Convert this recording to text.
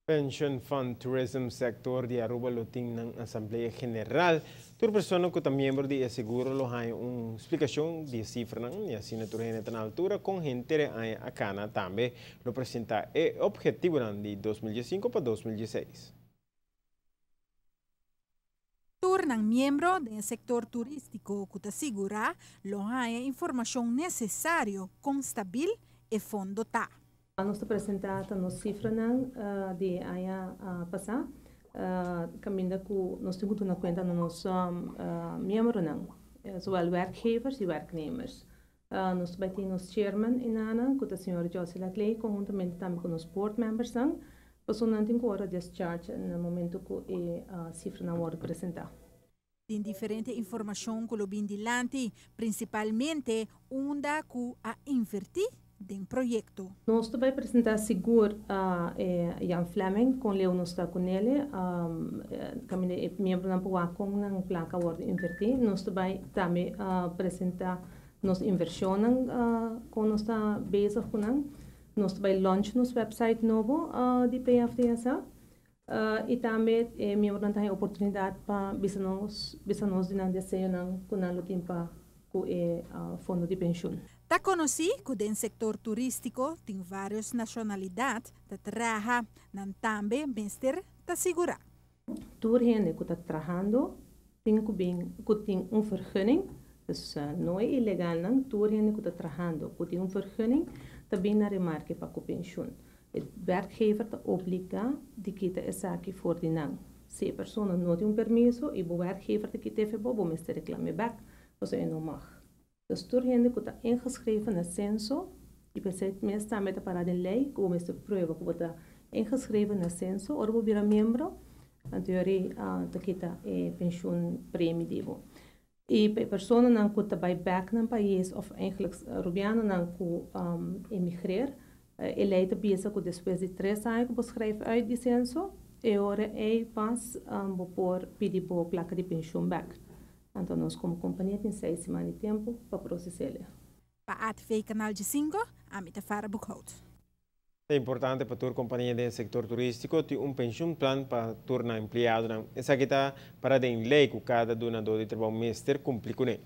Pension Fund Tourism Sector de Aruba Loting ng Assembleia General. Tur persona que também membro de seguro lo hay uma explicação de cifra ng assinatura na altura com gente a cana também lo presenta e objetivo de 2005 para 2016. Tur ng miyembro do setor turístico que assegura lo hay informação necessário com stabil e fundo tá. Nós apresentamos a cifra de aia passar, caminda que nós temos na conta no nosso membro zowel werkgevers e werknemers. Nós vai ter nosso chairman inana, que é o senhor Josela Clay, conjuntamente também com os board members são, pessoas que agora discharge no momento que a cifra não vai apresentar. Tem diferente informação que lo bindilante, principalmente onda que a invertir do projeto. Nós vamos apresentar seguro a Jan Fleming, com Leo nós está com ele, kami é membro na PUA com a placa Word Invertir. Nós vamos também apresentar nossa inversão com nós está bezig com nós. Nós vamos launch nosso website novo de PFDSA. E também membro não tem oportunidade para bisa nós dinang desejo nang kunalo timpa com o fundo de pensão. Ta conheci que o setor turístico tem várias nacionalidades que trabalham também bem-estar ta segurar. Tour gente que está trabalhando tem vergunning, dus não é ilegal não. Tour gente que está trabalhando que tem vergunning, também na remarque para a pensão. O werkgever te obliga de kita essa aqui for de não. Se a pessoa não tem permisso e o werkgever te kita fez bo meester reclame back, dus hij não mag. Dus door gente que está ingeschreven na censo, e pensei meestal também está parado em lei, que o meester prova que está ingeschreven na censo, ou o vira membro, en teorie te kita pensioen premie divo. E a pessoa não que está bij back na país, of eigenlijk Rubiano não que emigreer, ele é bezig com depois de 3 anos que beschrijft uit die censo, e agora é pas por pedir por placa de pensão back. Então, nós, como companhia, temos 6 semanas de tempo para processá-la. Para a TV Canal de 5, a mim te fara boekhoud. É importante para a companhia do setor turístico ter pension plan para tornar empregado. Essa aqui está para a lei que cada donador de trabalho mestre cumpre com ele.